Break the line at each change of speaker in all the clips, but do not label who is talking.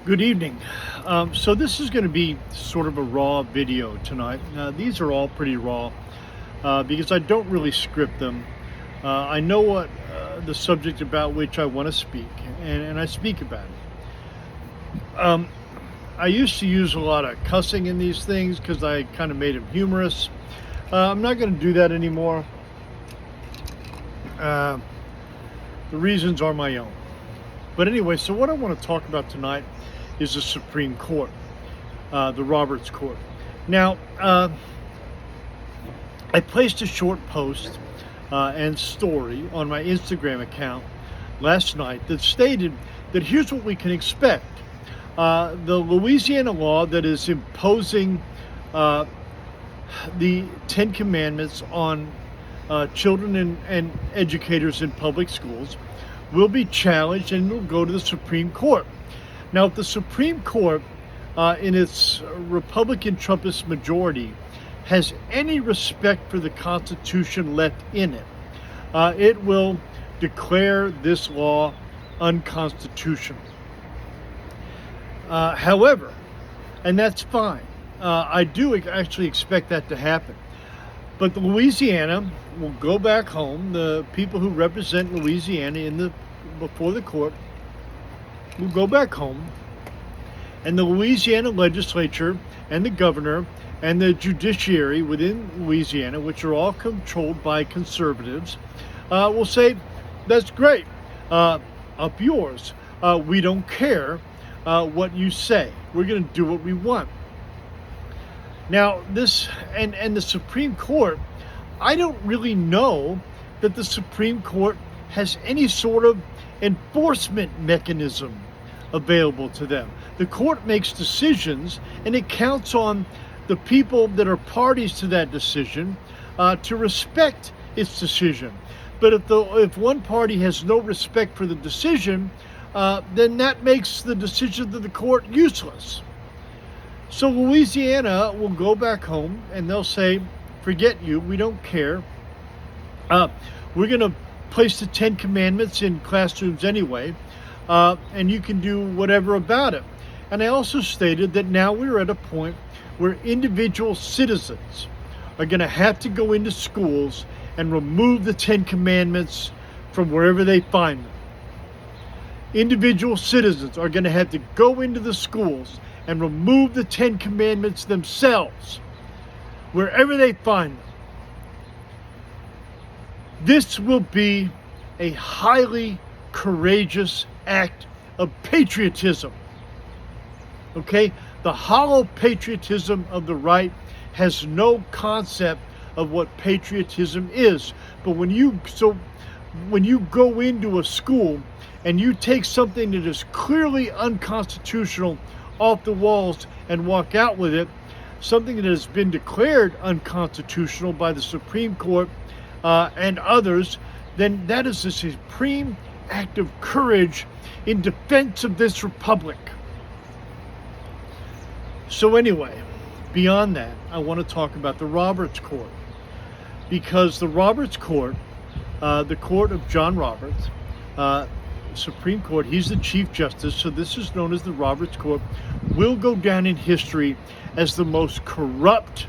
Good evening. So this is going to be sort of a raw video tonight. These are all pretty raw because I don't really script them. I know what the subject about which I want to speak, and I speak about it. I used to use a lot of cussing in these things because I kind of made them humorous. I'm not going to do that anymore. The reasons are my own. But anyway, so what I want to talk about tonight is the Supreme Court, the Roberts Court. Now, I placed a short post and story on my Instagram account last night that stated that here's what we can expect. The Louisiana law that is imposing the Ten Commandments on children and educators in public schools will be challenged and will go to the Supreme Court. Now, if the Supreme Court, in its Republican Trumpist majority, has any respect for the Constitution left in it, it will declare this law unconstitutional. However, and that's fine, I do actually expect that to happen. But Louisiana will go back home. The people who represent Louisiana before the court will go back home, and the Louisiana legislature and the governor and the judiciary within Louisiana, which are all controlled by conservatives, will say, that's great, up yours. We don't care what you say. We're going to do what we want. Now, this and the Supreme Court, I don't really know that the Supreme Court has any sort of enforcement mechanism available to them. The court makes decisions, and it counts on the people that are parties to that decision to respect its decision. But if one party has no respect for the decision, then that makes the decision of the court useless. So Louisiana will go back home and they'll say, forget you, we don't care. We're going to place the Ten Commandments in classrooms anyway, and you can do whatever about it. And I also stated that now we're at a point where individual citizens are going to have to go into schools and remove the Ten Commandments from wherever they find them. Individual citizens are going to have to go into the schools and remove the Ten Commandments themselves, wherever they find them. This will be a highly courageous act of patriotism. Okay? The hollow patriotism of the right has no concept of what patriotism is. But when you go into a school and you take something that is clearly unconstitutional off the walls and walk out with it, something that has been declared unconstitutional by the Supreme Court and others, then that is a supreme act of courage in defense of this republic. So anyway, beyond that, I want to talk about the Roberts Court, because the Roberts Court, the court of John Roberts, Supreme Court, he's the Chief Justice, so this is known as the Roberts Court, will go down in history as the most corrupt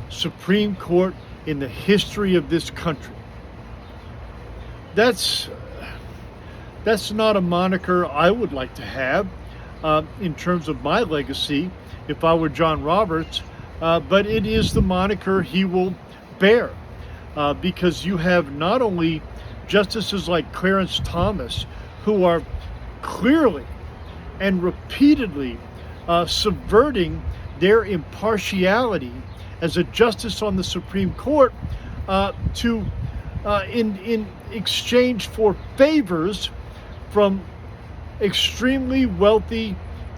Supreme Court in the history of this country. That's not a moniker I would like to have in terms of my legacy if I were John Roberts, but it is the moniker he will bear, because you have not only justices like Clarence Thomas, who are clearly and repeatedly subverting their impartiality as a justice on the Supreme Court in exchange for favors from extremely wealthy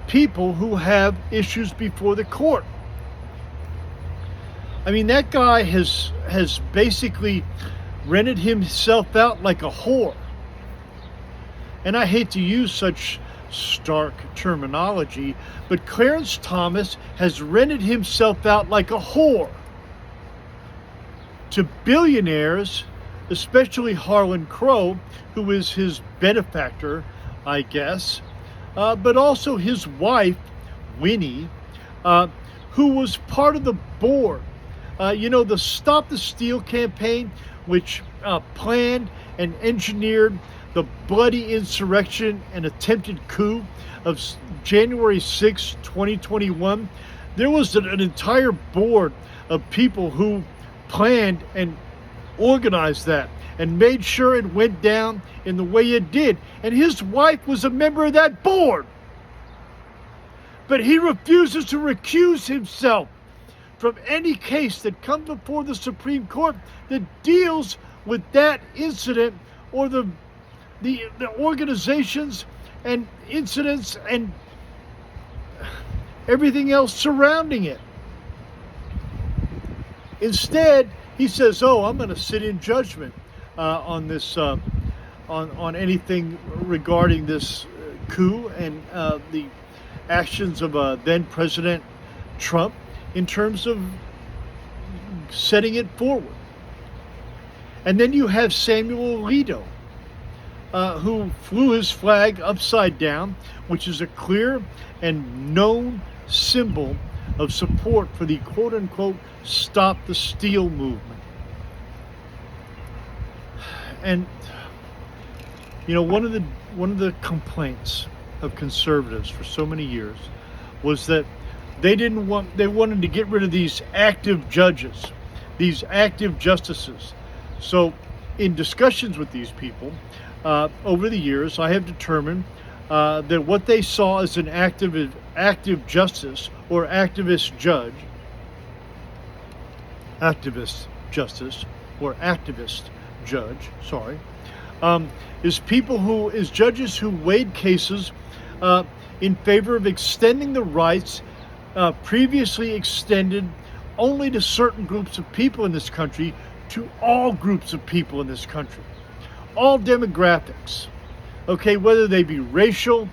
people who have issues before the court. I mean, that guy has basically rented himself out like a whore. And I hate to use such stark terminology, but Clarence Thomas has rented himself out like a whore to billionaires, especially Harlan Crow, who is his benefactor, I guess, but also his wife, Winnie, who was part of the board. The Stop the Steal campaign, which planned and engineered the bloody insurrection and attempted coup of January 6, 2021. There was an entire board of people who planned and organized that and made sure it went down in the way it did. And his wife was a member of that board. But he refuses to recuse himself from any case that comes before the Supreme Court that deals with that incident or the organizations and incidents and everything else surrounding it. Instead, he says, "Oh, I'm going to sit in judgment on this, on anything regarding this coup and the actions of then President Trump in terms of setting it forward." And then you have Samuel Alito, who flew his flag upside down, which is a clear and known symbol of support for the quote-unquote Stop the Steal movement. And one of the complaints of conservatives for so many years was that they wanted to get rid of these active judges, these active justices. So in discussions with these people over the years, I have determined that what they saw as an active justice or activist judge, is judges who weighed cases in favor of extending the rights previously extended only to certain groups of people in this country to all groups of people in this country, all demographics, okay, whether they be racial,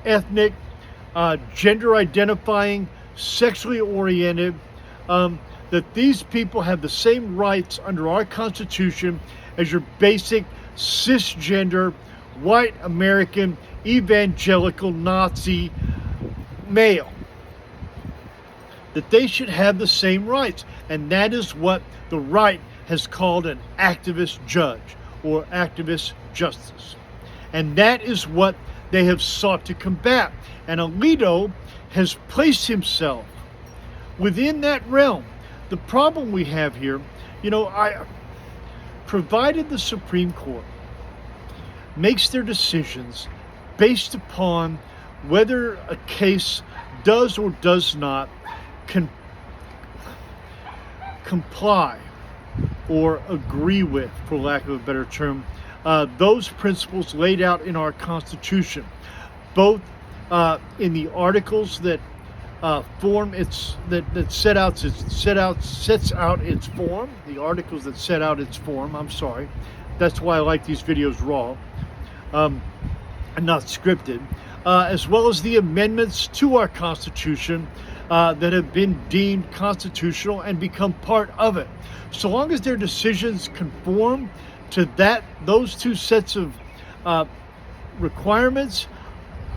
ethnic, gender identifying, sexually oriented, that these people have the same rights under our Constitution as your basic cisgender, white American, evangelical, Nazi male. That they should have the same rights. And that is what the right has called an activist judge or activist justice. And that is what they have sought to combat. And Alito has placed himself within that realm. The problem we have here, provided the Supreme Court makes their decisions based upon whether a case does or does not comply or agree with, for lack of a better term, those principles laid out in our Constitution, both in the articles that sets out its form. The articles that set out its form. I'm sorry, that's why I like these videos raw and not scripted, as well as the amendments to our Constitution that have been deemed constitutional and become part of it. So long as their decisions conform to those two sets of requirements,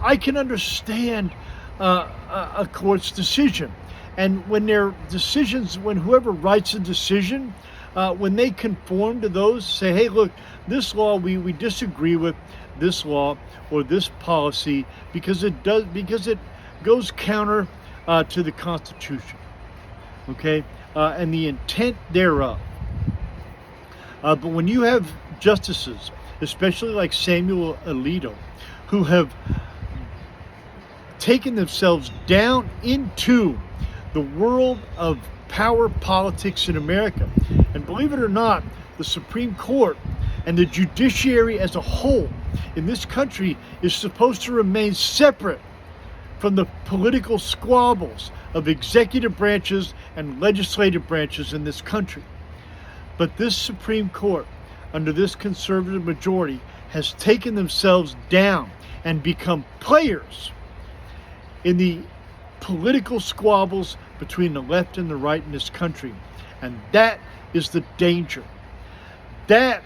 I can understand a court's decision. And when their decisions, when whoever writes a decision, when they conform to those, say, hey, look, this law, we disagree with this law or this policy because it goes counter to the Constitution, okay, and the intent thereof. But when you have justices, especially like Samuel Alito, who have taken themselves down into the world of power politics in America, and believe it or not, the Supreme Court and the judiciary as a whole in this country is supposed to remain separate from the political squabbles of executive branches and legislative branches in this country. But this Supreme Court, under this conservative majority, has taken themselves down and become players in the political squabbles between the left and the right in this country. And that is the danger. That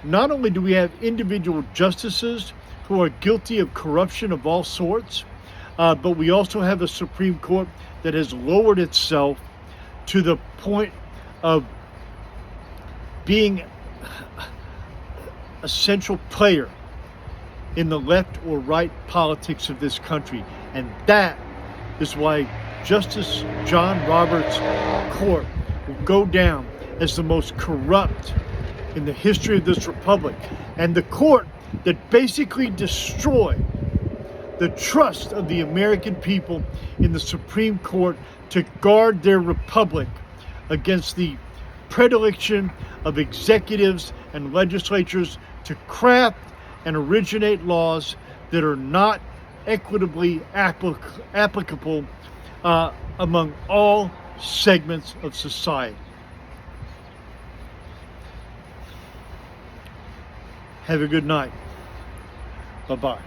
not only do we have individual justices who are guilty of corruption of all sorts, but we also have a Supreme Court that has lowered itself to the point of being a central player in the left or right politics of this country. And that is why Justice John Roberts' court will go down as the most corrupt in the history of this republic, and the court that basically destroyed the trust of the American people in the Supreme Court to guard their republic against the predilection of executives and legislatures to craft and originate laws that are not equitably applicable among all segments of society. Have a good night. Bye-bye.